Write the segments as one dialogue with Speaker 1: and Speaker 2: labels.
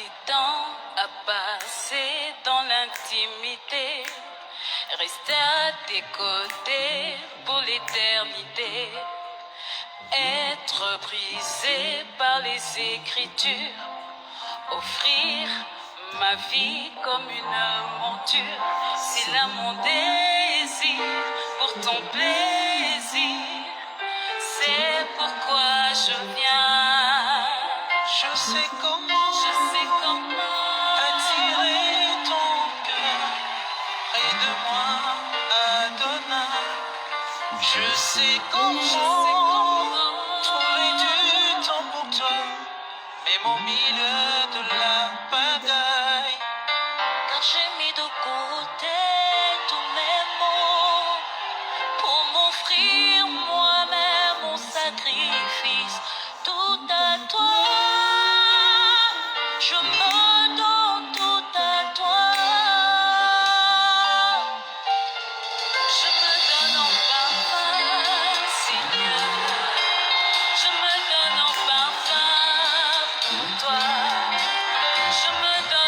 Speaker 1: du temps à passer dans l'intimité, rester à tes côtés pour l'éternité, être brisé par les écritures, offrir ma vie comme une monture. C'est là mon désir pour ton plaisir, c'est pourquoi je viens.
Speaker 2: Je sais comment attirer ton cœur près de moi, Adonai. Je sais comment trouver du temps pour toi, même au milieu de la pagaille.
Speaker 1: Car j'ai mis de côté tous mes mots pour m'offrir moi-même mon sacrifice, tout à toi. Je me donne tout à toi. Je me donne en parfum, Seigneur. Je me donne en parfum pour toi. Je me donne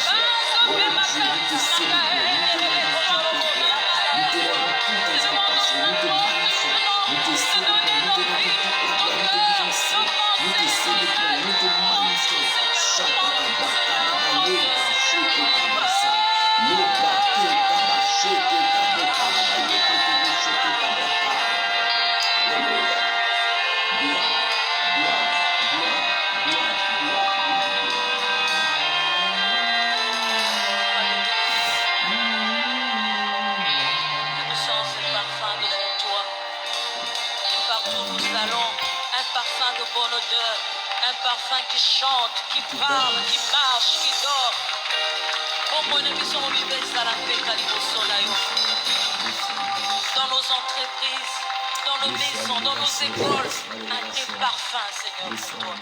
Speaker 3: magnifions. Oh Dieu, nous te célébrons, nous te magnifions, nous te rendons toutes tes exaltations, nous te magnifions, nous te célébrons, nous te rendons toute la gloire, nous te disons saint, nous te célébrons, nous te magnifions.
Speaker 1: Nous sens ce parfum devant toi. Partout où nous allons, un parfum de bonne odeur, un parfum qui chante, qui parle, qui marche, qui dort. Comprends que nous sommes vivants à la paix à l'émotion là. Dans nos entreprises, dans nos maisons, dans nos écoles, un tes parfums, Seigneur, pour toi.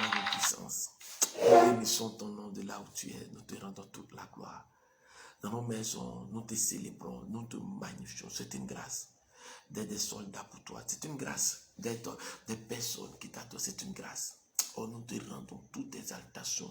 Speaker 3: Bénissons ton nom de là où tu es, nous te rendons toute la gloire. Dans nos maisons, nous te célébrons, nous te magnifions. C'est une grâce d'être des soldats pour toi. C'est une grâce d'être des personnes qui t'adorent. C'est une grâce. Oh, nous te rendons toute exaltation.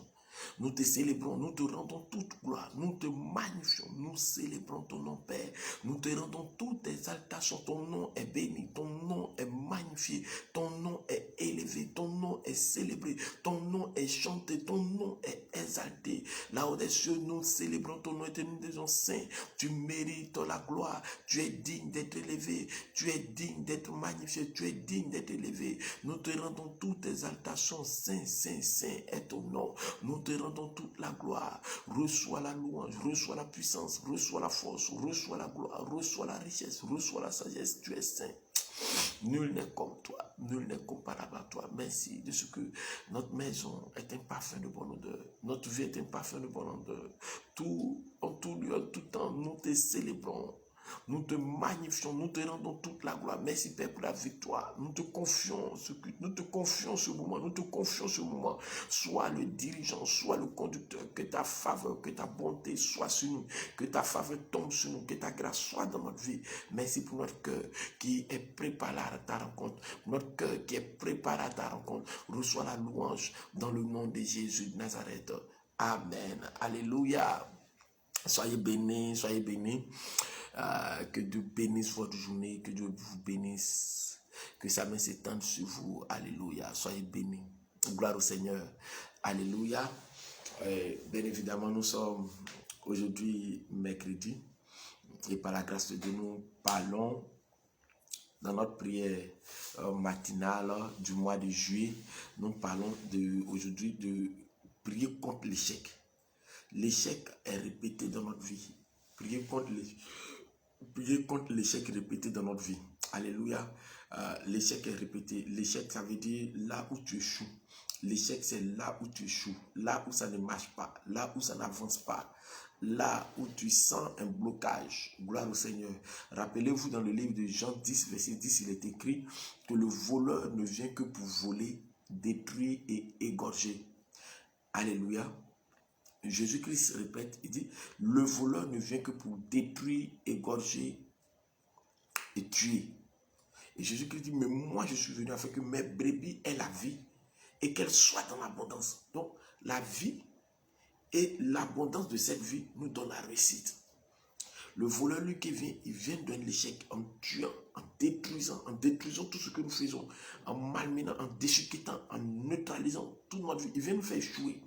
Speaker 3: Nous te célébrons, nous te rendons toute gloire, nous te magnifions, nous célébrons ton nom, Père. Nous te rendons toute exaltation. Ton nom est béni, ton nom est magnifié, ton nom est élevé, ton nom est célébré, ton nom est chanté, ton nom est exalté. Là-haut des cieux, nous célébrons ton nom et nous disons Saint, tu mérites la gloire, tu es digne d'être élevé, tu es digne d'être magnifié, tu es digne d'être élevé. Nous te rendons toute exaltation, Saint, Saint, Saint est ton nom. Nous te rendons toute la gloire. Reçois la louange, reçois la puissance, reçois la force, reçois la gloire, reçois la richesse, reçois la sagesse. Tu es saint. Nul n'est comme toi, nul n'est comparable à toi. Merci de ce que notre maison est un parfum de bonne odeur. Notre vie est un parfum de bonne odeur. En tout lieu, en tout temps, nous te célébrons. Nous te magnifions, nous te rendons toute la gloire. Merci Père pour la victoire. Nous te confions ce moment, nous te confions ce moment. Sois le dirigeant, sois le conducteur, que ta faveur, que ta bonté soit sur nous, que ta faveur tombe sur nous, que ta grâce soit dans notre vie. Merci pour notre cœur qui est préparé à ta rencontre. Notre cœur qui est préparé à ta rencontre. Reçois la louange dans le nom de Jésus de Nazareth. Amen. Alléluia. Soyez bénis, soyez bénis. Que Dieu bénisse votre journée, que Dieu vous bénisse, que sa main s'étende sur vous. Alléluia. Soyez bénis. Gloire au Seigneur. Alléluia. Bien évidemment, nous sommes aujourd'hui mercredi et par la grâce de Dieu, nous parlons dans notre prière matinale du mois de juillet. Nous parlons aujourd'hui de prier contre l'échec. L'échec est répété dans notre vie. Prier contre l'échec répété dans notre vie. Alléluia. L'échec est répété. L'échec, ça veut dire là où tu échoues. L'échec, c'est là où tu échoues. Là où ça ne marche pas. Là où ça n'avance pas. Là où tu sens un blocage. Gloire au Seigneur. Rappelez-vous dans le livre de Jean 10, verset 10, il est écrit que le voleur ne vient que pour voler, détruire et égorger. Alléluia. Jésus-Christ répète, il dit, le voleur ne vient que pour détruire, égorger et tuer. Et Jésus-Christ dit, mais moi je suis venu afin que mes brebis aient la vie et qu'elles soient dans l'abondance. Donc la vie et l'abondance de cette vie nous donne la réussite. Le voleur, lui qui vient, il vient donner l'échec en tuant, en détruisant tout ce que nous faisons, en malmenant, en déchiquetant, en neutralisant toute notre vie. Il vient nous faire échouer.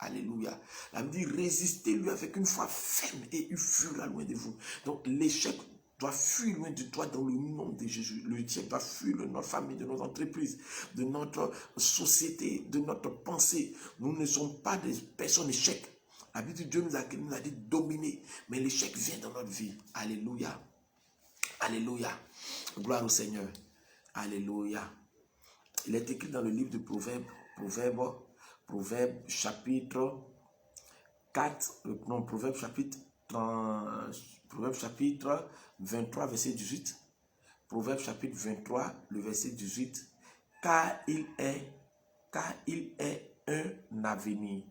Speaker 3: Alléluia. La Bible dit, résistez-lui avec une foi ferme et il fuira loin de vous. Donc l'échec doit fuir loin de toi dans le nom de Jésus. L'échec doit fuir de notre famille, de notre entreprise, de notre société, de notre pensée. Nous ne sommes pas des personnes échecs. La Bible de Dieu nous a dit dominer, mais l'échec vient dans notre vie. Alléluia. Alléluia. Gloire au Seigneur. Alléluia. Il est écrit dans le livre de Proverbe chapitre 4, Proverbe chapitre 23, verset 18. Proverbe chapitre 23, le verset 18. Car il est un avenir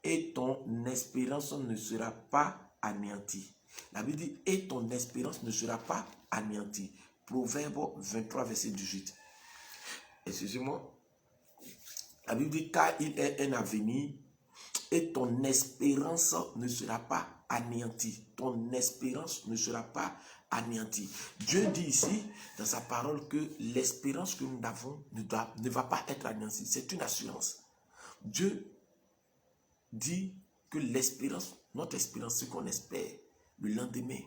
Speaker 3: et ton espérance ne sera pas anéantie. La Bible dit, et ton espérance ne sera pas anéantie. Proverbe 23, verset 18. Excusez-moi. La Bible dit, car il est un avenir et ton espérance ne sera pas anéantie. Ton espérance ne sera pas anéantie. Dieu dit ici, dans sa parole, que l'espérance que nous avons ne va pas être anéantie. C'est une assurance. Dieu dit que l'espérance, notre espérance, ce qu'on espère, le lendemain,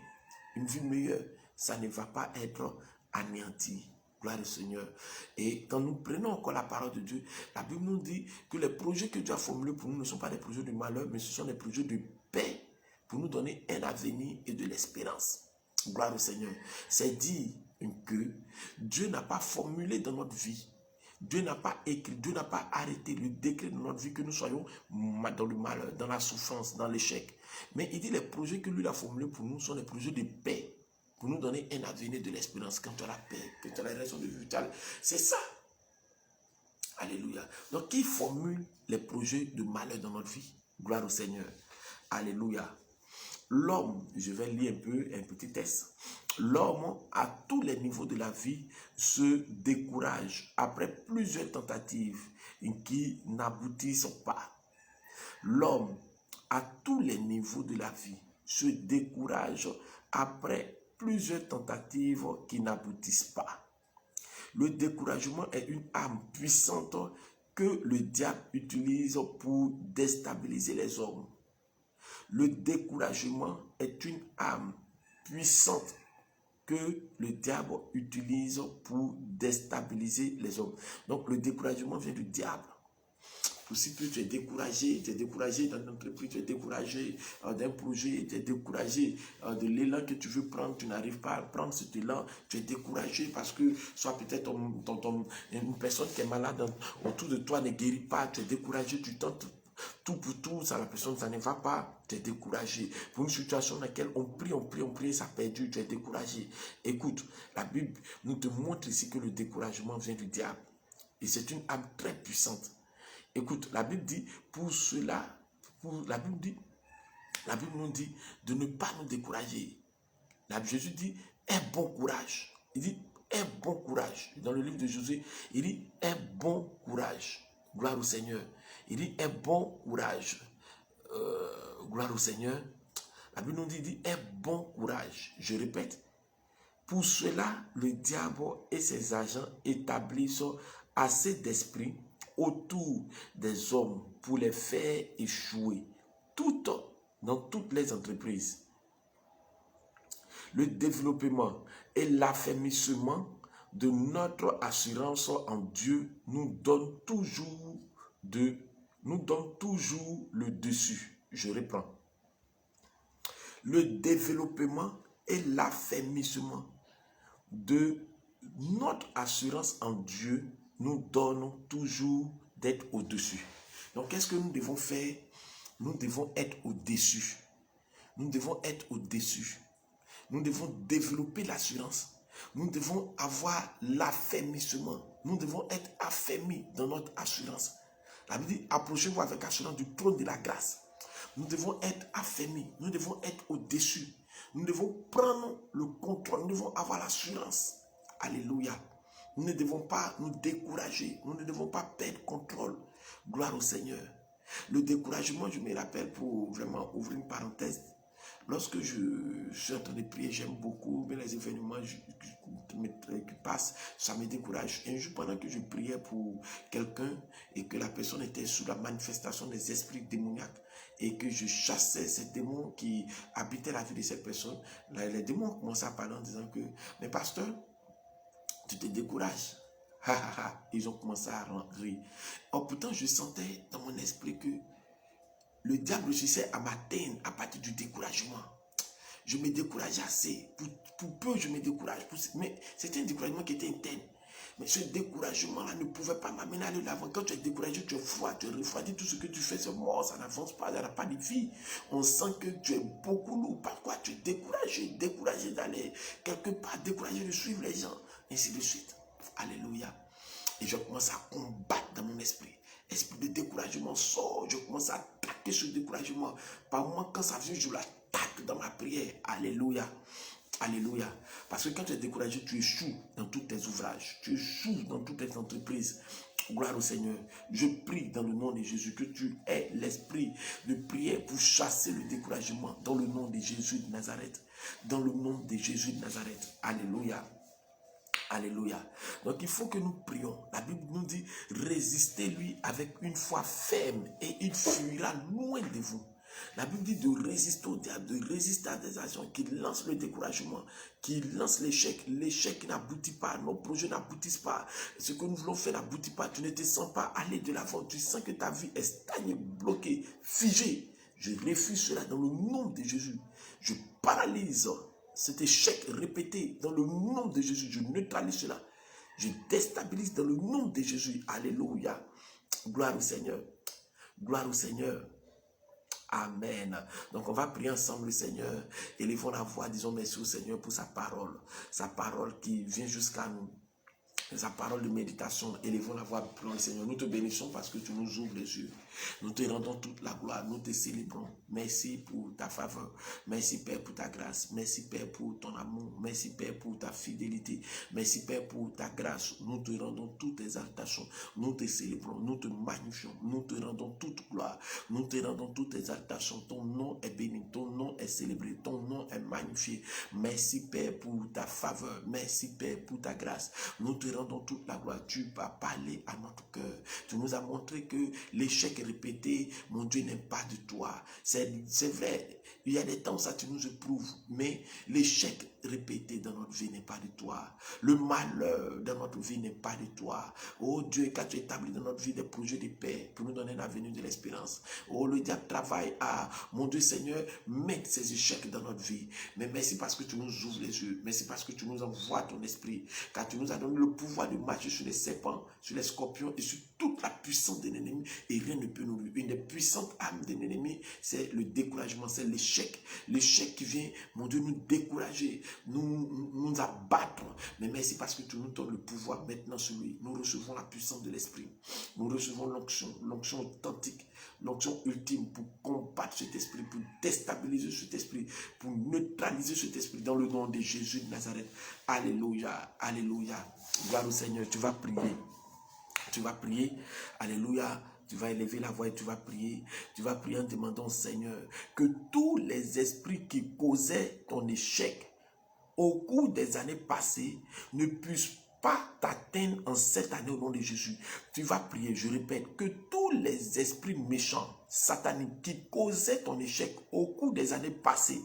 Speaker 3: une vie meilleure, ça ne va pas être anéanti. Gloire au Seigneur. Et quand nous prenons encore la parole de Dieu, la Bible nous dit que les projets que Dieu a formulés pour nous ne sont pas des projets de malheur, mais ce sont des projets de paix pour nous donner un avenir et de l'espérance. Gloire au Seigneur. C'est dire que Dieu n'a pas formulé dans notre vie, Dieu n'a pas écrit, Dieu n'a pas arrêté le décret de notre vie que nous soyons dans le malheur, dans la souffrance, dans l'échec. Mais il dit les projets que lui a formulés pour nous sont des projets de paix, pour nous donner un avenir de l'espérance. Quand tu as la paix, quand tu as la raison de vivre, c'est ça. Alléluia. Donc, qui formule les projets de malheur dans notre vie? Gloire au Seigneur. Alléluia. L'homme, je vais lire un petit texte. L'homme, à tous les niveaux de la vie, se décourage après plusieurs tentatives qui n'aboutissent pas. L'homme, à tous les niveaux de la vie, se décourage après plusieurs tentatives qui n'aboutissent pas. Le découragement est une arme puissante que le diable utilise pour déstabiliser les hommes. Le découragement est une arme puissante que le diable utilise pour déstabiliser les hommes. Donc le découragement vient du diable. Si tu es découragé dans une entreprise, tu es découragé d'un projet, tu es découragé de l'élan que tu veux prendre, tu n'arrives pas à prendre cet élan, tu es découragé parce que soit peut-être une personne qui est malade autour de toi ne guérit pas, tu es découragé, tu tentes tout pour tout, ça, la personne, ça ne va pas, tu es découragé. Pour une situation dans laquelle on prie, ça perdure, tu es découragé. Écoute, la Bible nous te montre ici que le découragement vient du diable. Et c'est une arme très puissante. Écoute, la Bible dit, pour cela, la Bible nous dit de ne pas nous décourager. Jésus dit, aie bon courage. Il dit, aie bon courage. Dans le livre de Josué, il dit, aie bon courage. Gloire au Seigneur. Il dit, aie bon courage. Gloire au Seigneur. La Bible nous dit, aie bon courage. Je répète. Pour cela, le diable et ses agents établissent assez d'esprit autour des hommes pour les faire échouer dans toutes les entreprises. Le développement et l'affermissement de notre assurance en Dieu nous donne toujours le dessus. Je reprends. Le développement et l'affermissement de notre assurance en Dieu nous donne toujours d'être au-dessus. Donc, qu'est-ce que nous devons faire? Nous devons être au-dessus. Nous devons être au-dessus. Nous devons développer l'assurance. Nous devons avoir l'affermissement. Nous devons être affermis dans notre assurance. La Bible dit, approchez-vous avec assurance du trône de la grâce. Nous devons être affermis. Nous devons être au-dessus. Nous devons prendre le contrôle. Nous devons avoir l'assurance. Alléluia. Nous ne devons pas nous décourager. Nous ne devons pas perdre contrôle. Gloire au Seigneur. Le découragement, je me rappelle, pour vraiment ouvrir une parenthèse, lorsque je suis en train de prier, j'aime beaucoup, mais les événements qui passent, ça me décourage. Un jour, pendant que je priais pour quelqu'un et que la personne était sous la manifestation des esprits démoniaques et que je chassais ces démons qui habitaient la vie de cette personne, les démons ont commencé à parler en disant que, mais pasteur, tu te décourages. Ils ont commencé à rire. Or, pourtant, je sentais dans mon esprit que le diable réussissait à m'atteindre à partir du découragement. Je me décourageais assez. Pour peu, je me décourage. Mais c'était un découragement qui était interne. Mais ce découragement-là ne pouvait pas m'amener à aller de l'avant. Quand tu es découragé, tu es froid, tu es refroidi. Tout ce que tu fais, c'est mort, ça n'avance pas, ça n'a pas de vie. On sent que tu es beaucoup lourd. Pourquoi tu es découragé d'aller quelque part, découragé de suivre les gens, ainsi de suite. Alléluia. Et je commence à combattre dans mon esprit. Esprit de découragement sort. Je commence à attaquer ce découragement. Par moi, quand ça vient, je l'attaque dans ma prière. Alléluia. Alléluia. Parce que quand tu es découragé, tu échoues dans tous tes ouvrages. Tu échoues dans toutes tes entreprises. Gloire au Seigneur. Je prie dans le nom de Jésus que tu aies l'esprit de prière pour chasser le découragement dans le nom de Jésus de Nazareth. Dans le nom de Jésus de Nazareth. Alléluia. Alléluia. Donc il faut que nous prions. La Bible nous dit, résistez-lui avec une foi ferme et il fuira loin de vous. La Bible dit de résister au diable, de résister à des actions qui lancent le découragement, qui lancent l'échec. L'échec qui n'aboutit pas, nos projets n'aboutissent pas. Ce que nous voulons faire n'aboutit pas. Tu ne te sens pas aller de l'avant. Tu sens que ta vie est stagnée, bloquée, figée. Je refuse cela dans le nom de Jésus. Je paralyse cet échec répété dans le nom de Jésus. Je neutralise cela. Je déstabilise dans le nom de Jésus. Alléluia. Gloire au Seigneur. Gloire au Seigneur. Amen. Donc on va prier ensemble le Seigneur. Élevons la voix, disons merci au Seigneur pour sa parole. Sa parole qui vient jusqu'à nous. Sa parole de méditation. Élevons la voix, prions le Seigneur. Nous te bénissons parce que tu nous ouvres les yeux. Nous te rendons toute la gloire. Nous te célébrons. Merci pour ta faveur. Merci Père pour ta grâce. Merci Père pour ton amour. Merci Père pour ta fidélité. Merci Père pour ta grâce. Nous te rendons toute exaltation. Nous te célébrons. Nous te magnifions. Nous te rendons toute gloire. Nous te rendons toute exaltation. Ton nom est béni. Ton nom est célébré. Ton nom est magnifié. Merci Père pour ta faveur. Merci Père pour ta grâce. Nous te rendons toute la gloire. Tu vas parler à notre cœur. Tu nous as montré que l'échec répété, mon Dieu, n'est pas de toi. C'est vrai, il y a des temps où ça tu nous éprouves, mais l'échec répété dans notre vie n'est pas de toi. Le malheur dans notre vie n'est pas de toi. Oh Dieu, quand tu établis dans notre vie des projets de paix pour nous donner un avenir de l'espérance. Oh, le diable travaille à, mon Dieu Seigneur, mettre ces échecs dans notre vie. Mais merci parce que tu nous ouvres les yeux. Merci parce que tu nous envoies ton esprit. Car tu nous as donné le pouvoir de marcher sur les serpents, sur les scorpions et sur toute la puissance de l'ennemi. Et rien ne peut nous nuire. Une des puissantes âmes de l'ennemi, c'est le découragement, c'est l'échec. L'échec qui vient, mon Dieu, nous décourager, nous abattre. Mais merci parce que tu nous donnes le pouvoir maintenant sur lui. Nous recevons la puissance de l'esprit. Nous recevons l'onction authentique, l'onction ultime pour combattre cet esprit, pour déstabiliser cet esprit, pour neutraliser cet esprit dans le nom de Jésus de Nazareth. Alléluia, alléluia. Gloire au Seigneur, tu vas prier. Tu vas prier, alléluia. Tu vas élever la voix et tu vas prier. Tu vas prier en demandant au Seigneur que tous les esprits qui causaient ton échec au cours des années passées ne puissent pas t'atteindre en cette année au nom de Jésus. Tu vas prier, je répète, que tous les esprits méchants, sataniques, qui causaient ton échec au cours des années passées,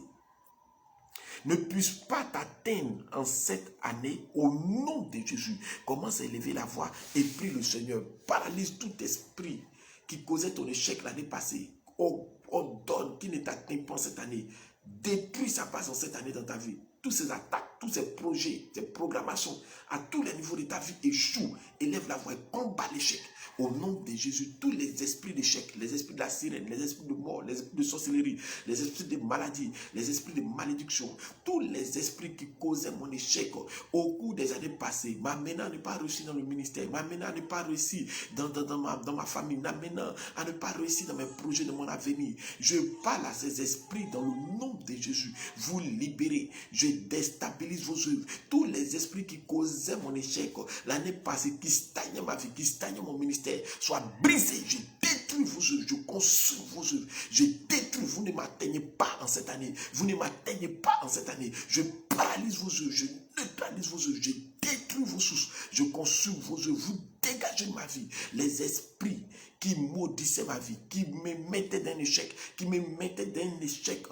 Speaker 3: ne puissent pas t'atteindre en cette année au nom de Jésus. Commence à élever la voix et prie le Seigneur. Paralyse tout esprit qui causait ton échec l'année passée. Ordonne qui ne t'atteint pas cette année. Détruis sa base en cette année dans ta vie. Toutes ces attaques, tous ces projets, ces programmations, à tous les niveaux de ta vie échouent. Élève la voix et combat l'échec. Au nom de Jésus, tous les esprits d'échec, les esprits de la sirène, les esprits de mort, les esprits de sorcellerie, les esprits de maladie, les esprits de malédiction, tous les esprits qui causaient mon échec au cours des années passées, m'amenant à ne pas réussir dans le ministère, m'amenant à ne pas réussir dans ma famille, m'amenant à ne pas réussir dans mes projets, dans mon avenir. Je parle à ces esprits dans le nom de Jésus. Vous libérez. Je déstabilise vos œuvres. Tous les esprits qui causaient mon échec l'année passée, qui stagnaient ma vie, qui stagnaient mon ministère, soient brisés. Je détruis vos œuvres. Je consume vos œuvres. Je détruis. Vous ne m'atteignez pas en cette année. Vous ne m'atteignez pas en cette année. Je paralyse vos œuvres. Je neutralise vos œuvres. Je détruis vos sources. Je consume vos œuvres. Vous dégagez de ma vie. Les esprits qui maudissaient ma vie, qui me mettaient dans un échec, qui me mettaient dans un échec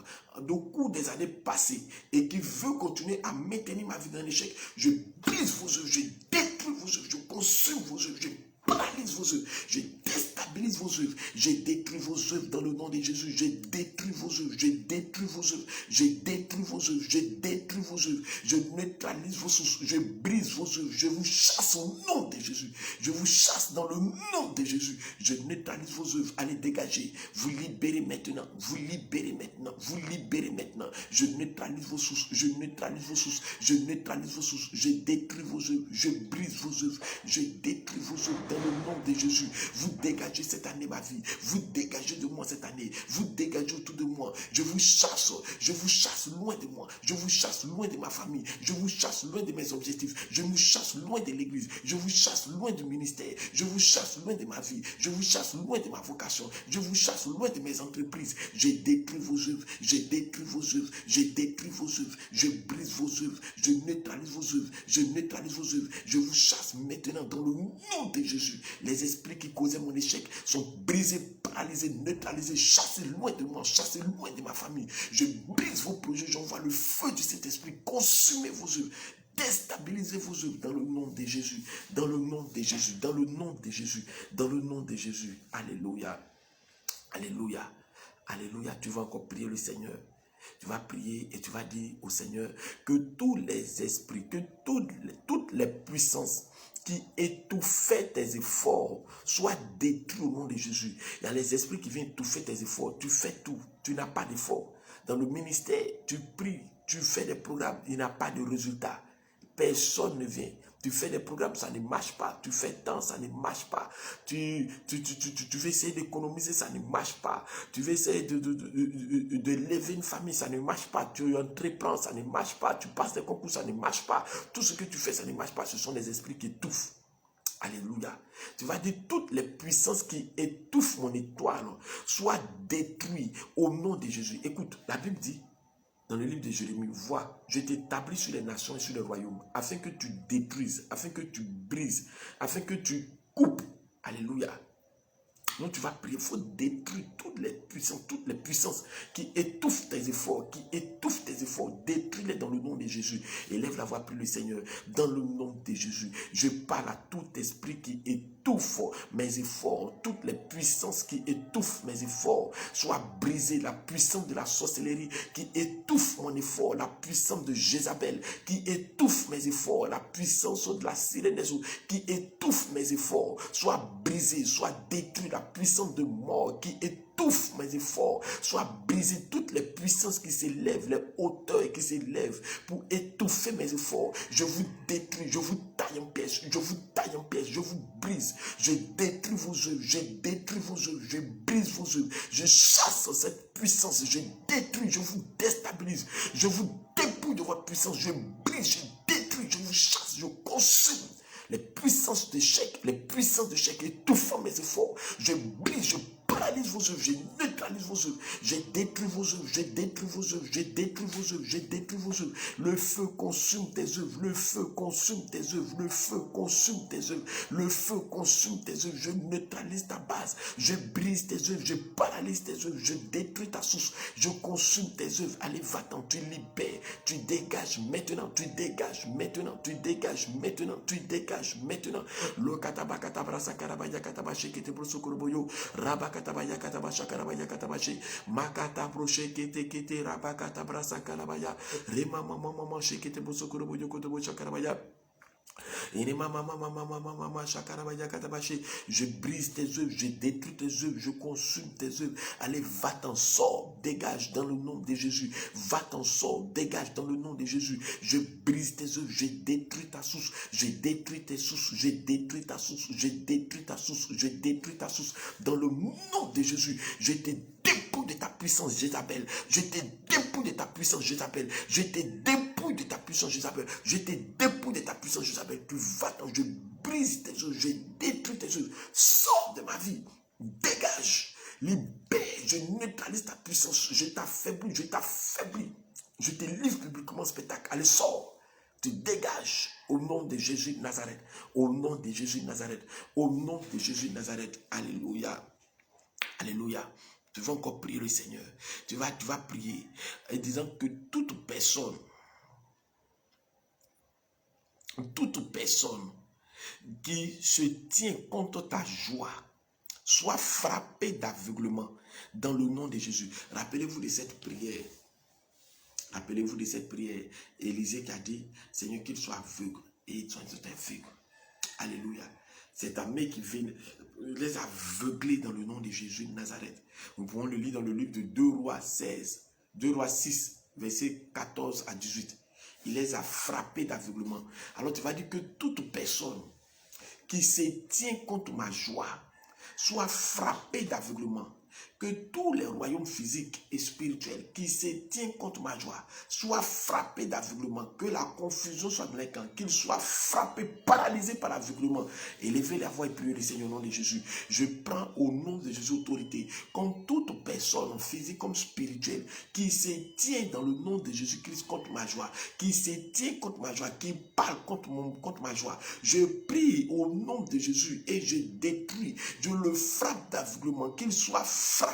Speaker 3: au cours des années passées et qui veut continuer à maintenir ma vie dans un échec, je brise vos œuvres, je détruis vos œuvres, je consume vos œuvres, je paralyse vos œuvres, je déstabilise vos œuvres, je détruis vos œuvres dans le nom de Jésus, je détruis vos œuvres, je détruis vos œuvres, je détruis vos œuvres, je détruis vos œuvres, je neutralise vos sources, je brise vos œuvres, je vous chasse au nom de Jésus, je vous chasse dans le nom de Jésus, je neutralise vos œuvres, allez dégager, vous libérez maintenant, vous libérez maintenant, vous libérez maintenant, je neutralise vos sources, je neutralise vos sources, je neutralise vos sources, je détruis vos œuvres, je brise vos œuvres, je détruis vos œuvres dans le nom de Jésus. Vous dégagez cette année ma vie, vous dégagez de moi cette année, vous dégagez autour de moi, moi. Je vous chasse loin de moi. Je vous chasse loin de ma famille. Je vous chasse loin de mes objectifs. Je vous chasse loin de l'église. Je vous chasse loin du ministère. Je vous chasse loin de ma vie. Je vous chasse loin de ma vocation. Je vous chasse loin de mes entreprises. Je détruis vos œuvres. Je détruis vos œuvres. Je détruis vos œuvres. Je brise vos œuvres. Je neutralise vos œuvres. Je neutralise vos œuvres. Je vous chasse maintenant dans le nom de Jésus. Les esprits qui causaient mon échec sont brisés, paralysés, neutralisés, chassés loin de moi, chassés loin de ma famille. Je brise vos projets. J'envoie le feu du Saint-Esprit. Consumez vos œuvres. Déstabilisez vos œuvres dans le nom de Jésus. Dans le nom de Jésus. Dans le nom de Jésus. Dans le nom de Jésus. Alléluia. Alléluia. Alléluia. Tu vas encore prier le Seigneur. Tu vas prier et tu vas dire au Seigneur que tous les esprits, que toutes les puissances qui étouffaient tes efforts soient détruits au nom de Jésus. Il y a les esprits qui viennent étouffer tes efforts. Tu fais tout. Tu n'as pas d'effort. Dans le ministère, tu pries, tu fais des programmes, il n'y a pas de résultat. Personne ne vient. Tu fais des programmes, ça ne marche pas. Tu fais tant, ça ne marche pas. Tu veux essayer d'économiser, ça ne marche pas. Tu veux essayer de lever une famille, ça ne marche pas. Tu entreprends, ça ne marche pas. Tu passes des concours, ça ne marche pas. Tout ce que tu fais, ça ne marche pas. Ce sont les esprits qui étouffent. Alléluia. Tu vas dire toutes les puissances qui étouffent mon étoile soient détruites au nom de Jésus. Écoute, la Bible dit dans le livre de Jérémie, vois, je t'établis sur les nations et sur les royaumes, afin que tu détruises, afin que tu brises, afin que tu coupes. Alléluia. Donc tu vas prier, il faut détruire toutes les puissances qui étouffent tes efforts, détruis-les dans le nom de Jésus. Élève la voix, prie le Seigneur, dans le nom de Jésus. Je parle à tout esprit qui étouffe mes efforts, toutes les puissances qui étouffent mes efforts, soient brisées. La puissance de la sorcellerie qui étouffe mon effort, la puissance de Jézabel qui étouffe mes efforts, la puissance de la sirène des eaux qui étouffe mes efforts, soit brisée, soit détruite. La puissance de mort qui étouffe mes efforts, soit brisée. Toutes les puissances qui s'élèvent, les hauteurs qui s'élèvent pour étouffer mes efforts, je vous détruis, je vous taille en pièces, je vous taille en pièces, je vous brise, je détruis vos œuvres, je détruis vos œuvres, je brise vos œuvres, je chasse cette puissance, je détruis, je vous déstabilise, je vous dépouille de votre puissance, je brise, je détruis, je vous chasse, je consume. Les puissances d'échec étouffant mes efforts, je brise, je paralyse vos œuvres, je neutralise vos œuvres, je détruis vos œuvres, je détruis vos œuvres, je détruis vos œuvres, je détruis vos œuvres. Le feu consume tes œuvres, le feu consume tes œuvres, le feu consume tes œuvres, le feu consume tes œuvres, je neutralise ta base, je brise tes œuvres, je paralyse tes œuvres, je détruis ta source, je consume tes œuvres. Allez, va-t'en, tu libères, tu dégages maintenant, tu dégages maintenant, tu dégages maintenant, tu dégages maintenant. Le katabakatabra sakarabaya katabashi kete brosokoroboyo rabaka katabaya katabasha karabaya katabashi makata broche kete kete rabakata brasa karabaya rema mama mama shekete bosokoro boyo kotobo chakarabaya. Je brise tes œuvres, je détruis tes œuvres, je consume tes œuvres. Allez, va-t'en, sors, dégage dans le nom de Jésus. Va-t'en, sors, dégage dans le nom de Jésus. Je brise tes œuvres, je détruis ta source, je détruis tes sources, je détruis ta source, je détruis ta source, je détruis ta source. Dans le nom de Jésus, je te dépouille de ta puissance, Jézabel. Je te dépouille de ta puissance, Jézabel. Je te dépouille de ta puissance, Jézabel. Je te dépouille de ta puissance, Jézabel. Tu vas-t'en, je brise tes œuvres, je détruis tes œuvres. Sors de ma vie, dégage, libère, je neutralise ta puissance, je t'affaiblis, je te livre publiquement en spectacle. Allez, sors, tu dégages au nom de Jésus de Nazareth, au nom de Jésus de Nazareth, au nom de Jésus de Nazareth. Alléluia, alléluia. Tu vas encore prier le Seigneur. Tu vas prier en disant que toute personne qui se tient contre ta joie soit frappée d'aveuglement dans le nom de Jésus. Rappelez-vous de cette prière. Rappelez-vous de cette prière. Élisée qui a dit, Seigneur, qu'il soit aveugle. Et ils sont aveugles. Alléluia. C'est ta main qui vient les aveugler dans le nom de Jésus de Nazareth. Nous pouvons le lire dans le livre de 2 Rois 6, versets 14 à 18. Il les a frappés d'aveuglement. Alors tu vas dire que toute personne qui se tient contre ma joie soit frappée d'aveuglement. que tous les royaumes physiques et spirituels qui se tiennent contre ma joie soient frappés d'aveuglement, que la confusion soit dans les camps, qu'ils soient frappés, paralysés par l'aveuglement. Élevez la voix et priez le Seigneur au nom de Jésus. Je prends au nom de Jésus autorité, comme toute personne physique comme spirituelle qui se tient dans le nom de Jésus-Christ contre ma joie, qui se tient contre ma joie, qui parle contre ma joie. Je prie au nom de Jésus et je détruis, je le frappe d'aveuglement, qu'il soit frappé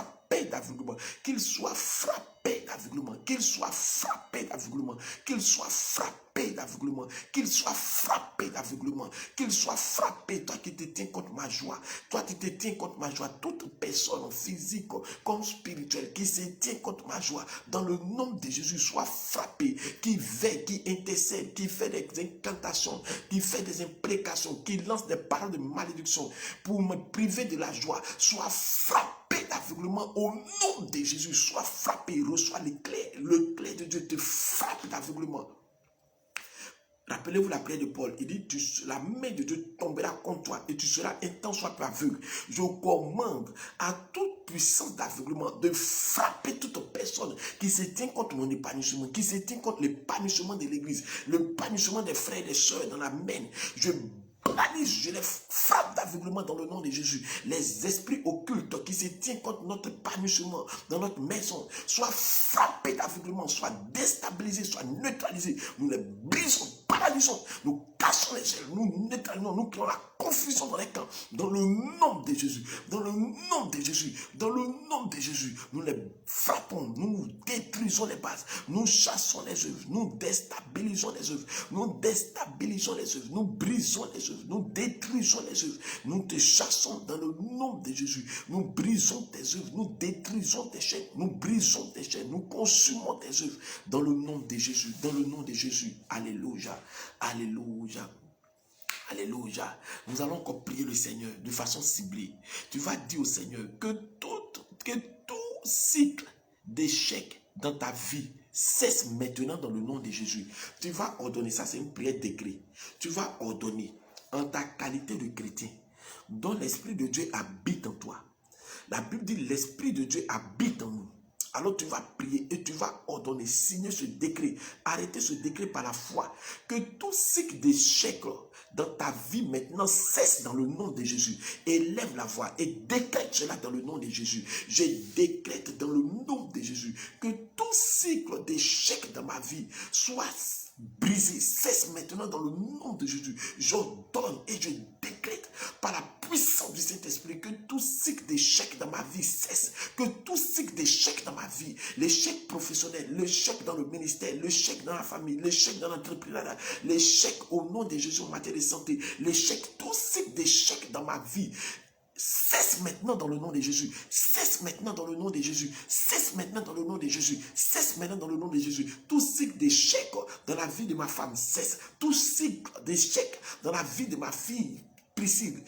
Speaker 3: d'aveuglement, qu'il soit frappé d'aveuglement, qu'il soit frappé d'aveuglement, qu'il soit frappé d'aveuglement, qu'il soit frappé d'aveuglement, qu'il soit frappé, toi qui te tiens contre ma joie, toi qui te tiens contre ma joie, toute personne physique comme spirituelle qui se tient contre ma joie, dans le nom de Jésus, soit frappé, qui veille, qui intercède, qui fait des incantations, qui fait des imprécations, qui lance des paroles de malédiction pour me priver de la joie, soit frappé d'aveuglement au nom de Jésus, soit frappé, reçois l'éclair, le clair de Dieu te frappe d'aveuglement. Rappelez-vous la prière de Paul, il dit, la main de Dieu tombera contre toi et tu seras un temps soit aveugle. Je commande à toute puissance d'aveuglement de frapper toute personne qui se tient contre mon épanouissement, qui se tient contre l'épanouissement de l'église, l'épanouissement des frères et des sœurs dans la main. Je les frappe d'aveuglement dans le nom de Jésus. Les esprits occultes qui se tiennent contre notre épanouissement dans notre maison, soient frappés d'aveuglement, soient déstabilisés, soient neutralisés. Nous les brisons, paralysons, nous cassons les ailes, nous neutralisons, nous créons la confusion dans les camps. Dans le nom de Jésus, dans le nom de Jésus, dans le nom de Jésus, nous les frappons, nous détruisons les bases, nous chassons les œuvres, nous déstabilisons les œuvres, nous déstabilisons les œuvres, nous brisons les œuvres, nous détruisons les œuvres, nous te chassons dans le nom de Jésus, nous brisons tes œuvres, nous détruisons tes chaînes, nous brisons tes chaînes, nous consumons tes œuvres dans le nom de Jésus, dans le nom de Jésus. Alléluia, alléluia. Alléluia. Nous allons encore prier le Seigneur de façon ciblée. Tu vas dire au Seigneur que tout cycle d'échec dans ta vie cesse maintenant dans le nom de Jésus. Tu vas ordonner, ça c'est une prière décret. Tu vas ordonner en ta qualité de chrétien, dont l'Esprit de Dieu habite en toi. La Bible dit l'Esprit de Dieu habite en nous. Alors tu vas prier et tu vas ordonner, signer ce décret, arrêter ce décret par la foi, que tout cycle d'échec dans ta vie maintenant cesse dans le nom de Jésus. Élève la voix et décrète cela dans le nom de Jésus. Je décrète dans le nom de Jésus que tout cycle d'échec dans ma vie soit brisé, cesse maintenant dans le nom de Jésus. J'ordonne et je décrète par la puissance du Saint-Esprit que tout cycle d'échec dans ma vie cesse, que tout cycle d'échec dans ma vie, l'échec professionnel, l'échec dans le ministère, l'échec dans la famille, l'échec dans l'entrepreneuriat, l'échec au nom de Jésus en matière de santé, l'échec, tout cycle d'échec dans ma vie, cesse maintenant dans le nom de Jésus. Cesse maintenant dans le nom de Jésus. Cesse maintenant dans le nom de Jésus. Cesse maintenant dans le nom de Jésus. Tout cycle d'échec dans la vie de ma femme cesse. Tout cycle d'échec dans la vie de ma fille Priscille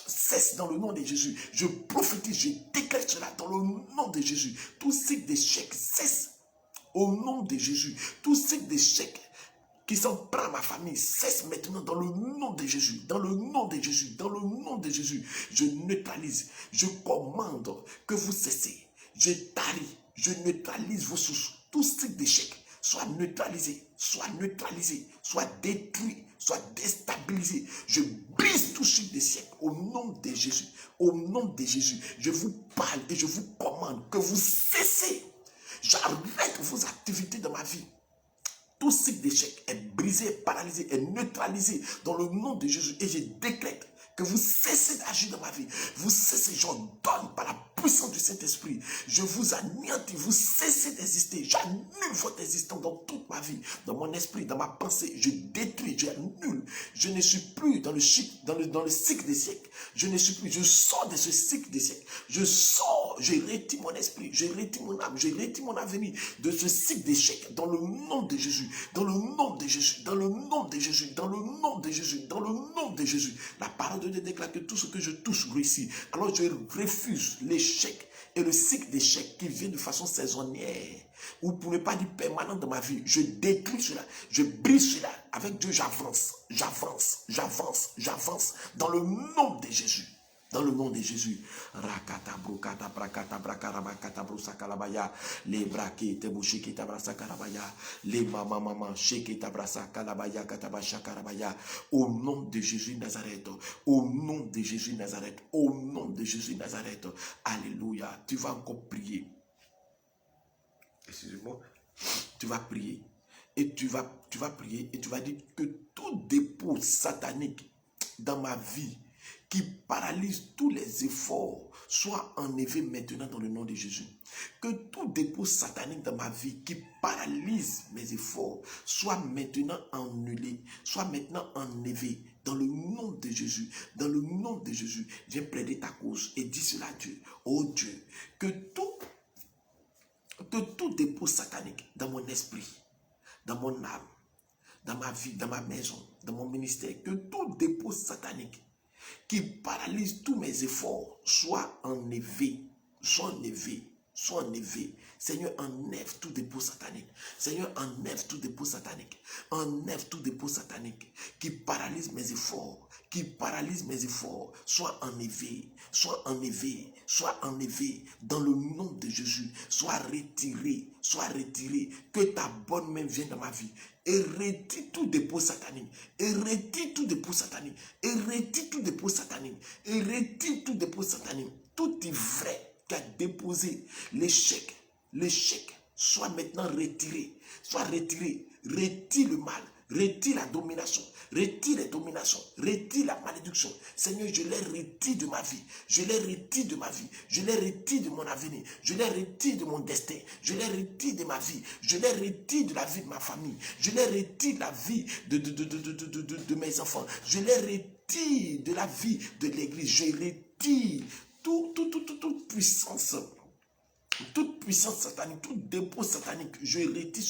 Speaker 3: cesse dans le nom de Jésus. Je prophétise, je déclare cela dans le nom de Jésus. Tout cycle d'échec cesse au nom de Jésus. Tout cycle d'échec qui s'en prend à ma famille cesse maintenant dans le nom de Jésus, dans le nom de Jésus, dans le nom de Jésus. Je neutralise, je commande que vous cessez. Je tarie, je neutralise vos sources. Tout cycle d'échec soit neutralisé, soit détruit, soit déstabilisé. Je brise tout cycle d'échec au nom de Jésus. Au nom de Jésus, je vous parle et je vous commande que vous cessez. J'arrête vos activités dans ma vie. Tout cycle d'échec est brisé, paralysé, est neutralisé dans le nom de Jésus. Et je décrète que vous cessez d'agir dans ma vie. Vous cessez, j'ordonne par la puissance du Saint-Esprit. Je vous anéantis, vous cessez d'exister. J'annule votre existence dans toute ma vie, dans mon esprit, dans ma pensée. Je détruis, j'annule. Je ne suis plus dans le cycle des siècles. Je ne suis plus, je sors de ce cycle des siècles. Je sors, je retire mon esprit, je retire mon âme, je retire mon avenir de ce cycle d'échec dans le nom de Jésus, dans le nom de Jésus, dans le nom de Jésus, dans le nom de Jésus, dans le nom de Jésus. La parole de Dieu déclare que tout ce que je touche réussit. Alors je refuse l'échec et le cycle d'échec qui vient de façon saisonnière ou pour ne pas dire permanent dans ma vie. Je détruis cela, je brise cela. Avec Dieu, j'avance, j'avance, j'avance, j'avance dans le nom de Jésus. Dans le nom de Jésus. Rakata brokata brakata brakarabakata brosakalabaya. Les braquets te bouché qui tabrasa karabaya. Les mama sheke tabrasa kalabaya katabasha karabaya. Au nom de Jésus Nazareth. Au nom de Jésus Nazareth. Au nom de Jésus Nazareth. Alléluia. Tu vas encore prier. Excusez-moi. Tu vas prier. Et tu vas prier et tu vas dire que tout dépôt satanique dans ma vie qui paralyse tous les efforts soit enlevé maintenant dans le nom de Jésus. Que tout dépôt satanique dans ma vie qui paralyse mes efforts soit maintenant annulé, soit maintenant enlevé dans le nom de Jésus. Dans le nom de Jésus, viens plaider ta cause et dis cela à Dieu. Oh Dieu, que tout dépôt satanique dans mon esprit, dans mon âme, dans ma vie, dans ma maison, dans mon ministère, que tout dépôt satanique qui paralyse tous mes efforts soit enlevé, soit enlevé, soit enlevé. Seigneur, enlève tout dépôt satanique. Seigneur, enlève tout dépôt satanique. Enlève tout dépôt satanique qui paralyse mes efforts, qui paralyse mes efforts. Soit enlevé, soit enlevé, soit enlevé dans le nom de Jésus. Soit retiré, que ta bonne main vienne dans ma vie. Et retire tout dépôt satanique. Et retire tout dépôt satanique. Et retire tout dépôt satanique. Et retire tout dépôt satanique. Tout ivraie qui a déposé l'échec, soit maintenant retiré. Soit retiré. Retire le mal. Retire la domination. Retire les dominations. Retire la malédiction. Seigneur, je les retire de ma vie. Je les retire de ma vie. Je les retire de mon avenir. Je les retire de mon destin. Je les retire de ma vie. Je les retire de la vie de ma famille. Je les retire de la vie de mes enfants. Je les retire de la vie de l'église. Je retire toute puissance. Toute puissance satanique, tout dépôt satanique, je retire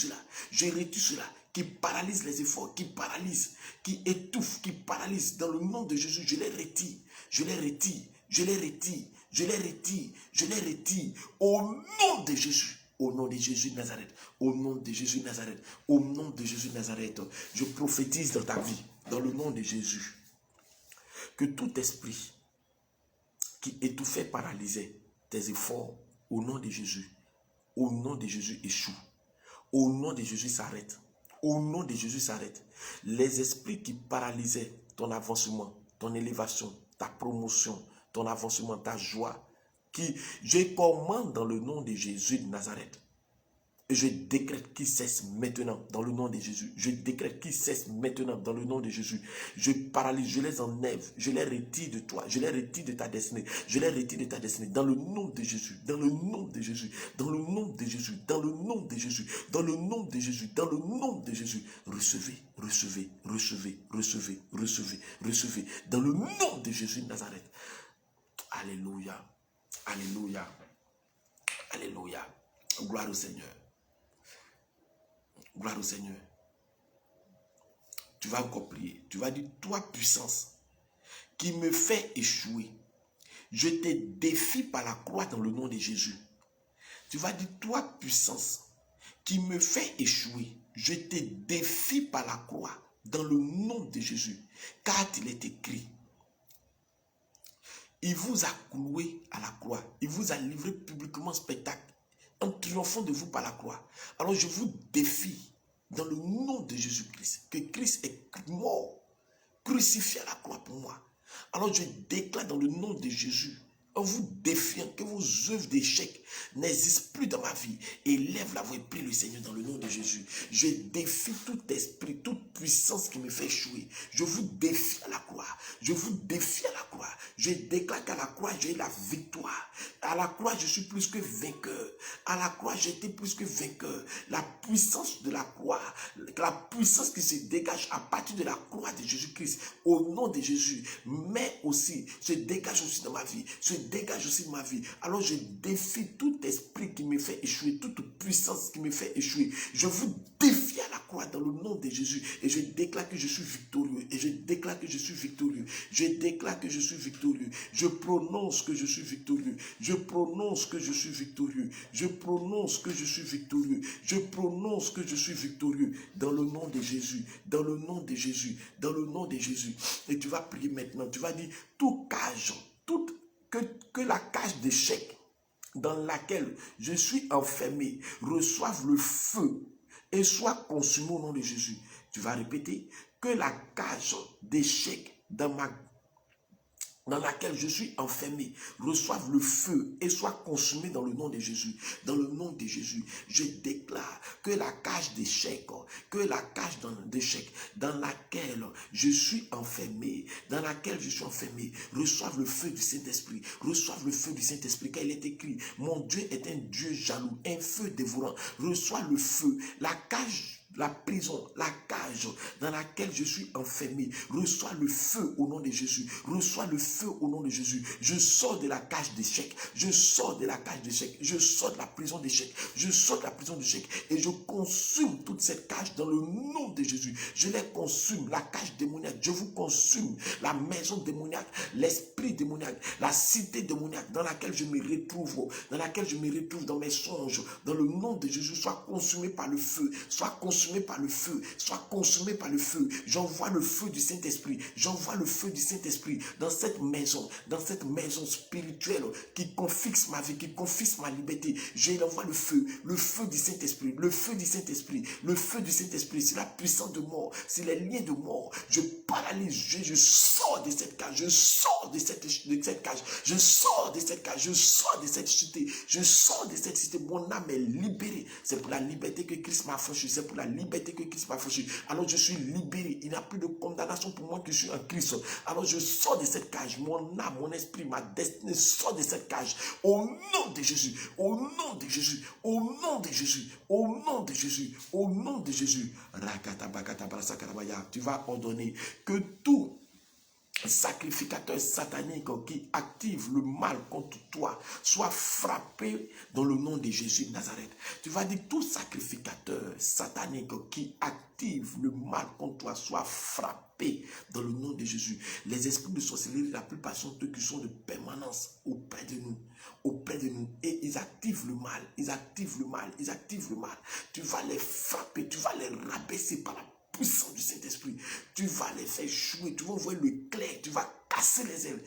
Speaker 3: cela, qui paralyse les efforts, qui paralyse, qui étouffe, qui paralyse, dans le nom de Jésus, je les retire, au nom de Jésus. Au nom de Jésus de Nazareth, au nom de Jésus de Nazareth, au nom de Jésus de Nazareth, je prophétise dans ta vie, dans le nom de Jésus, que tout esprit qui étouffait, paralysait tes efforts, au nom de Jésus échoue. Au nom de Jésus s'arrête. Au nom de Jésus s'arrête. Les esprits qui paralysaient ton avancement, ton élévation, ta promotion, ton avancement, ta joie, je commande dans le nom de Jésus de Nazareth. Et je décrète qu'ils cessent maintenant dans le nom de Jésus. Je décrète qu'ils cessent maintenant dans le nom de Jésus. Je paralyse, je les enlève, je les retire de toi, je les retire de ta destinée, je les retire de ta destinée dans le nom de Jésus, dans le nom de Jésus, dans le nom de Jésus, dans le nom de Jésus, dans le nom de Jésus, dans le nom de Jésus. Recevez, recevez, recevez, recevez, recevez, recevez dans le nom de Jésus de Nazareth. Alléluia, alléluia, alléluia. Gloire au Seigneur. Gloire au Seigneur. Tu vas encore prier. Tu vas dire, toi puissance qui me fait échouer, je te défie par la croix dans le nom de Jésus. Tu vas dire, toi puissance qui me fait échouer, je te défie par la croix dans le nom de Jésus. Car il est écrit, il vous a cloué à la croix, il vous a livré publiquement spectacle, en triomphant de vous par la croix. Alors je vous défie dans le nom de Jésus-Christ, que Christ est mort, crucifié à la croix pour moi. Alors je déclare dans le nom de Jésus, en vous défiant que vos œuvres d'échec n'existent plus dans ma vie. Élève la voix et prie le Seigneur dans le nom de Jésus. Je défie tout esprit, toute puissance qui me fait échouer. Je vous défie à la croix. Je vous défie à la croix. Je déclare qu'à la croix, j'ai la victoire. À la croix, je suis plus que vainqueur. À la croix, j'ai été plus que vainqueur. La puissance de la croix, la puissance qui se dégage à partir de la croix de Jésus-Christ, au nom de Jésus, mais aussi, se dégage aussi dans ma vie, se dégage aussi de ma vie. Alors je défie tout esprit qui me fait échouer, toute puissance qui me fait échouer. Je vous défie à la croix dans le nom de Jésus et je déclare que je suis victorieux. Et je déclare que je suis victorieux. Je déclare que je suis victorieux. Je prononce que je suis victorieux. Je prononce que je suis victorieux. Je prononce que je suis victorieux. Je prononce que je suis victorieux dans le nom de Jésus. Dans le nom de Jésus. Dans le nom de Jésus. Et tu vas prier maintenant. Tu vas dire, tout cage, toute que la cage d'échec dans laquelle je suis enfermé reçoive le feu et soit consumé au nom de Jésus. Tu vas répéter, que la cage d'échec dans laquelle je suis enfermé, reçoive le feu et soit consumé dans le nom de Jésus. Dans le nom de Jésus, je déclare que la cage d'échec, dans laquelle je suis enfermé, reçoive le feu du Saint-Esprit, reçoive le feu du Saint-Esprit, car il est écrit, mon Dieu est un Dieu jaloux, un feu dévorant, reçois le feu, la cage, la prison, la cage dans laquelle je suis enfermé, reçois le feu au nom de Jésus, reçois le feu au nom de Jésus. Je sors de la cage d'échec, je sors de la cage d'échec, je sors de la prison d'échec, je sors de la prison d'échec et je consume toute cette cage dans le nom de Jésus. Je les consume, la cage démoniaque, je vous consume, la maison démoniaque, l'esprit démoniaque, la cité démoniaque dans laquelle je me retrouve, dans mes songes, dans le nom de Jésus, soit consumé par le feu, soit consumé par le feu, soit consumé par le feu. J'envoie le feu du Saint-Esprit, j'envoie le feu du Saint-Esprit dans cette maison spirituelle qui confixe ma vie, qui confixe ma liberté. J'envoie le feu du Saint-Esprit, le feu du Saint-Esprit, le feu du Saint-Esprit. C'est la puissance de mort, c'est les liens de mort. Je paralyse, je sors de cette cage, je sors de cette cage, je sors de cette cage, je sors de cette cité, je sors de cette cité. Mon âme est libérée. C'est pour la liberté que Christ m'a affranchi, c'est pour la liberté que Christ m'a affranchi. Alors je suis libéré. Il n'y a plus de condamnation pour moi qui suis en Christ. Alors je sors de cette cage. Mon âme, mon esprit, ma destinée sort de cette cage. Au nom de Jésus. Au nom de Jésus. Au nom de Jésus. Au nom de Jésus. Au nom de Jésus. Tu vas ordonner que tout sacrificateur satanique qui active le mal contre toi soit frappé dans le nom de Jésus de Nazareth. Tu vas dire, tout sacrificateur satanique qui active le mal contre toi soit frappé dans le nom de Jésus. Les esprits de sorcellerie, la plupart sont eux qui sont de permanence auprès de nous, et ils activent le mal, ils activent le mal. Tu vas les frapper, tu vas les rabaisser par la puissance du Saint-Esprit. Tu vas les faire échouer, tu vas voir le clair, tu vas casser les ailes,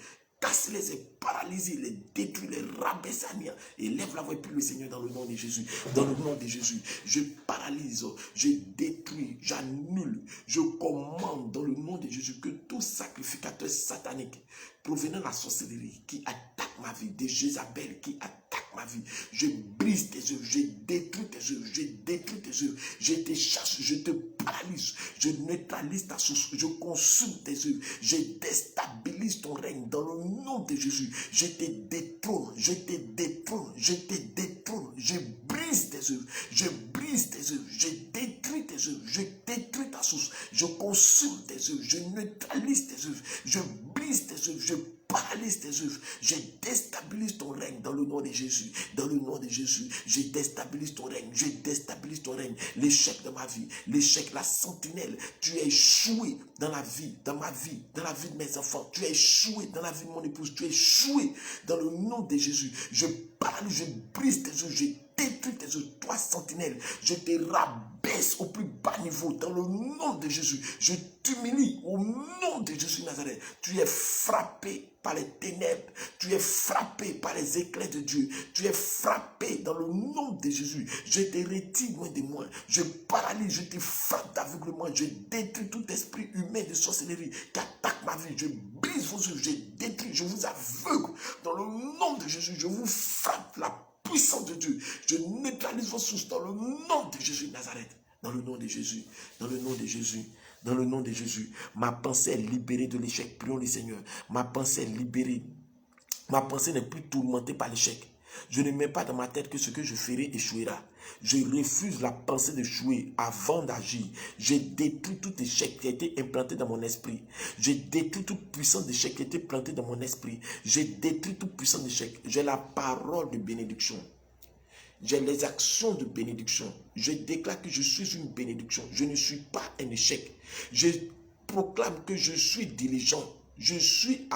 Speaker 3: paralyser, les détruire, les rabaisser à néant. Et lève la voix et prie le Seigneur dans le nom de Jésus. Dans le nom de Jésus, je paralyse, je détruis, j'annule, je commande dans le nom de Jésus que tout sacrificateur satanique provenant de la sorcellerie qui attaque ma vie, de Jézabel qui attaque ma vie, je brise tes œuvres, je détruis tes œuvres, je te chasse, je te paralyse, je neutralise ta source, je consume tes œuvres, je déstabilise ton règne dans le nom de Jésus. Je te détrône, je brise tes œuvres, je détruis tes œuvres, je détruis ta source, je consume tes œuvres, je neutralise tes œuvres, je brise tes œuvres, je paralyse tes œuvres, je déstabilise ton règne dans le nom de Jésus. Dans le nom de Jésus, je déstabilise ton règne, l'échec de ma vie, l'échec, la sentinelle, tu es échoué dans la vie, dans ma vie, dans la vie de mes enfants, tu es échoué dans la vie de mon épouse, tu es échoué dans le nom de Jésus. Je paralyse, je brise tes œuvres, je détruis tes œuvres, toi sentinelle, je te rabaisse au plus bas niveau dans le nom de Jésus. Je t'humilie au nom de Jésus de Nazareth. Tu es frappé par les ténèbres, tu es frappé par les éclairs de Dieu, tu es frappé dans le nom de Jésus. Je te retire loin de moi, je paralyse, je te frappe d'aveuglement, je détruis tout esprit humain de sorcellerie qui attaque ma vie, je brise vos œuvres, je détruis, je vous aveugle dans le nom de Jésus, je vous frappe la puissance de Dieu, je neutralise vos sources dans le nom de Jésus de Nazareth. Dans le nom de Jésus, dans le nom de Jésus, dans le nom de Jésus, ma pensée est libérée de l'échec. Prions le Seigneur. Ma pensée est libérée. Ma pensée n'est plus tourmentée par l'échec. Je ne mets pas dans ma tête que ce que je ferai échouera. Je refuse la pensée d'échouer avant d'agir. Je détruis tout échec qui a été implanté dans mon esprit. Je détruis toute puissance d'échec qui a été plantée dans mon esprit. Je détruis toute puissance d'échec. J'ai la parole de bénédiction. J'ai les actions de bénédiction. Je déclare que je suis une bénédiction. Je ne suis pas un échec. Je proclame que je suis diligent. Je suis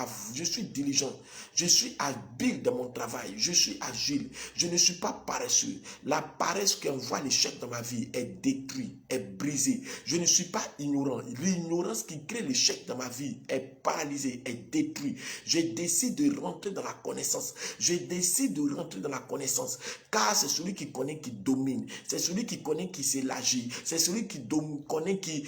Speaker 3: diligent. Je suis habile dans mon travail. Je suis agile. Je ne suis pas paresseux. La paresse qui envoie l'échec dans ma vie est détruite, est brisé. Je ne suis pas ignorant. L'ignorance qui crée l'échec dans ma vie est paralysée, est détruite. Je décide de rentrer dans la connaissance. Je décide de rentrer dans la connaissance. Car c'est celui qui connaît qui domine. C'est celui qui connaît qui s'élargit. C'est celui qui connaît qui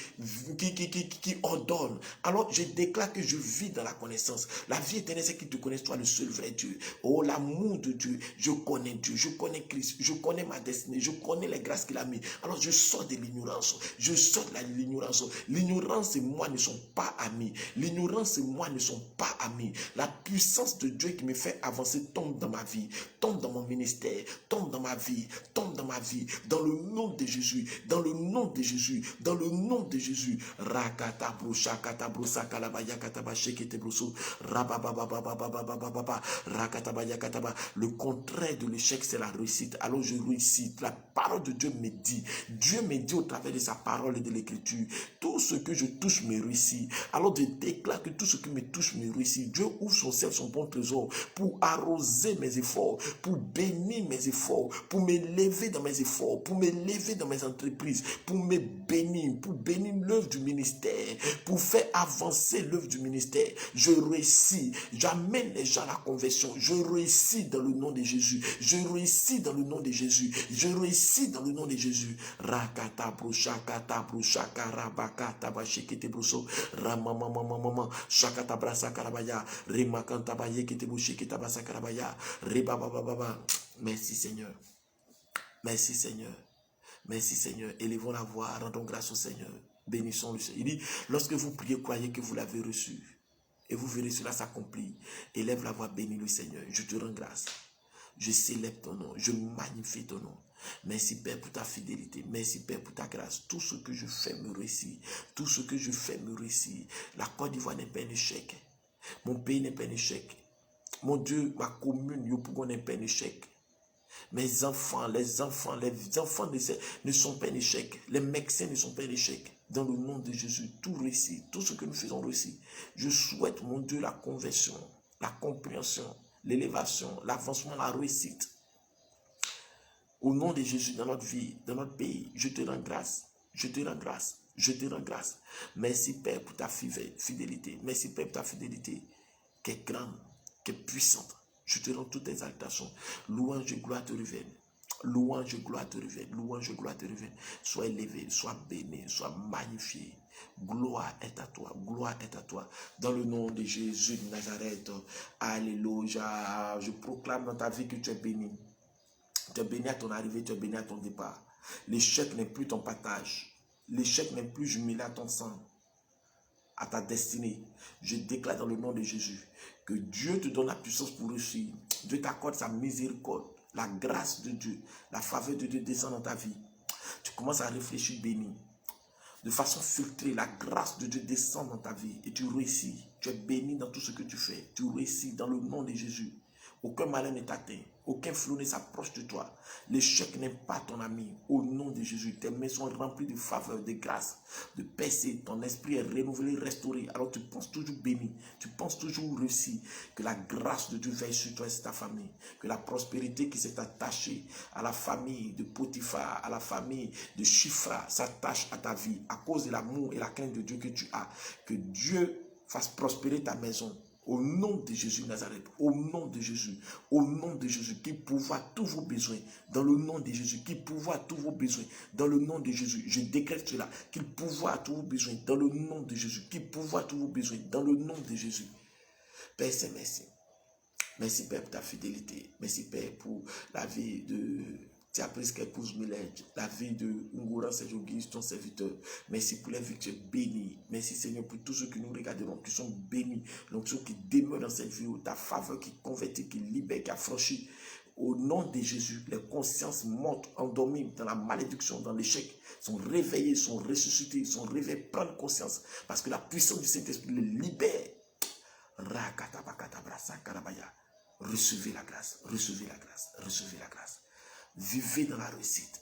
Speaker 3: ordonne. Alors je déclare que je vis dans la connaissance. La vie éternelle, c'est qu'il te connaisse, toi le seul vrai Dieu. Oh, l'amour de Dieu. Je connais Dieu. Je connais Christ. Je connais ma destinée. Je connais les grâces qu'il a mis. Alors je sors de l'ignorance. Je sors de l'ignorance. L'ignorance et moi ne sont pas amis. L'ignorance et moi ne sont pas amis. La puissance de Dieu qui me fait avancer tombe dans ma vie, tombe dans mon ministère, tombe dans ma vie, tombe dans ma vie. Dans le nom de Jésus. Dans le nom de Jésus. Dans le nom de Jésus. Rakata brosha kata brosa kalabaya kataba shekete broso rababababababababa rakatabaya kataba. Le contraire de l'échec, c'est la réussite. Alors je réussis. La parole de Dieu me dit. Dieu me dit au travers de sa parole et de l'écriture, tout ce que je touche me réussit. Alors je déclare que tout ce qui me touche me réussit. Dieu ouvre son ciel, son bon trésor, pour arroser mes efforts, pour bénir mes efforts, pour m'élever dans mes efforts, pour m'élever dans mes entreprises, pour me bénir, pour bénir l'œuvre du ministère, pour faire avancer l'œuvre du ministère. Je réussis. J'amène les gens à la conversion. Je réussis dans le nom de Jésus. Je réussis dans le nom de Jésus. Je réussis dans le nom de Jésus. Rakata broshaka tabrushaka rabaka tabashikete broso ramamamamamama shakata brasa karabaya remakanta baye kete bushiketa basa karabaya rebabababa. Merci Seigneur. Merci Seigneur. Merci Seigneur. Élevons la voix, rendons grâce au Seigneur. Bénissons le Seigneur. Il dit, lorsque vous priez, croyez que vous l'avez reçu. Et vous verrez cela s'accomplir. Élève la voix, bénis le Seigneur. Je te rends grâce. Je célèbre ton nom. Je magnifie ton nom. Merci Père pour ta fidélité. Merci Père pour ta grâce. Tout ce que je fais me réussit. Tout ce que je fais me réussit. La Côte d'Ivoire n'est pas un échec. Mon pays n'est pas un échec. Mon Dieu, ma commune, Yopougon n'est pas un échec. Mes enfants, les enfants ne sont pas un échec. Les médecins ne sont pas un échec. Dans le nom de Jésus, tout réussit. Tout ce que nous faisons réussit. Je souhaite, mon Dieu, la conversion, la compréhension, l'élévation, l'avancement, la réussite. Au nom de Jésus, dans notre vie, dans notre pays, je te rends grâce. Je te rends grâce. Je te rends grâce. Merci Père pour ta fidélité. Merci Père pour ta fidélité qui est grande, qui est puissante. Je te rends toute exaltation. Louange et gloire te reviennent. Louange et gloire te reviennent. Louange et gloire te reviennent. Sois élevé, sois béni, sois magnifié. Gloire est à toi. Gloire est à toi. Dans le nom de Jésus de Nazareth. Alléluia. Je proclame dans ta vie que tu es béni. Tu es béni à ton arrivée, tu es béni à ton départ. L'échec n'est plus ton partage. L'échec n'est plus jumelé à ton sang, à ta destinée. Je déclare dans le nom de Jésus que Dieu te donne la puissance pour réussir. Dieu t'accorde sa miséricorde, la grâce de Dieu, la faveur de Dieu descend dans ta vie. Tu commences à réfléchir béni. De façon filtrée, la grâce de Dieu descend dans ta vie et tu réussis. Tu es béni dans tout ce que tu fais. Tu réussis dans le nom de Jésus. Aucun malin n'est atteint. Aucun flot ne s'approche de toi. L'échec n'est pas ton ami. Au nom de Jésus, tes mains sont remplies de faveur, de grâce, de percée. Ton esprit est renouvelé, restauré. Alors tu penses toujours béni. Tu penses toujours réussi. Que la grâce de Dieu veille sur toi et sur ta famille. Que la prospérité qui s'est attachée à la famille de Potiphar, à la famille de Shifra, s'attache à ta vie. À cause de l'amour et la crainte de Dieu que tu as. Que Dieu fasse prospérer ta maison. Au nom de Jésus Nazareth, au nom de Jésus, qui pourvoit tous vos besoins, dans le nom de Jésus, qui pourvoit tous vos besoins, dans le nom de Jésus, je décrète cela, qu'il pourvoit tous vos besoins, dans le nom de Jésus, qui pourvoit tous vos besoins, dans le nom de Jésus. Père, c'est merci. Merci Père pour ta fidélité, merci Père pour la vie de Tiapris épouse Milège, la vie de Ngora Sejogis, ton serviteur. Merci pour les vies que tu es béni. Merci Seigneur pour tous ceux que nous regarderons, qui sont bénis. Donc ceux qui demeurent dans cette vie, ta faveur qui convertit, qui libère, qui affranchit. Au nom de Jésus, les consciences mortes, endormies dans la malédiction, dans l'échec, sont réveillées, sont ressuscitées, sont réveillées, prennent conscience. Parce que la puissance du Saint-Esprit les libère. Recevez la grâce, recevez la grâce, recevez la grâce. Vivez dans la réussite.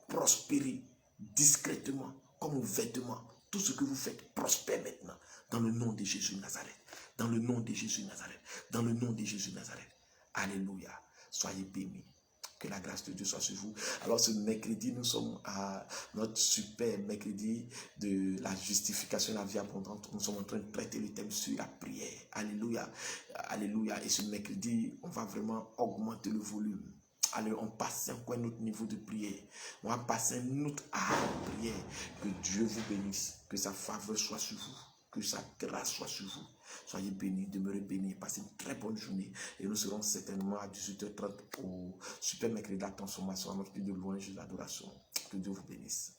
Speaker 3: Prospérez discrètement, comme un vêtement. Tout ce que vous faites prospère maintenant. Dans le nom de Jésus Nazareth. Dans le nom de Jésus Nazareth. Dans le nom de Jésus Nazareth. Alléluia. Soyez bénis. Que la grâce de Dieu Dieu soit sur vous. Alors ce mercredi, nous sommes à notre super mercredi de la justification, la vie abondante. Nous sommes en train de traiter le thème sur la prière. Alléluia. Alléluia. Et ce mercredi, on va vraiment augmenter le volume. Alors, on passe encore un autre niveau de prière. On va passer un autre art de prière. Que Dieu vous bénisse. Que sa faveur soit sur vous. Que sa grâce soit sur vous. Soyez bénis, demeurez bénis. Passez une très bonne journée. Et nous serons certainement à 18h30 au super mercredi de la transformation, à notre lieu de louange et d'adoration. Que Dieu vous bénisse.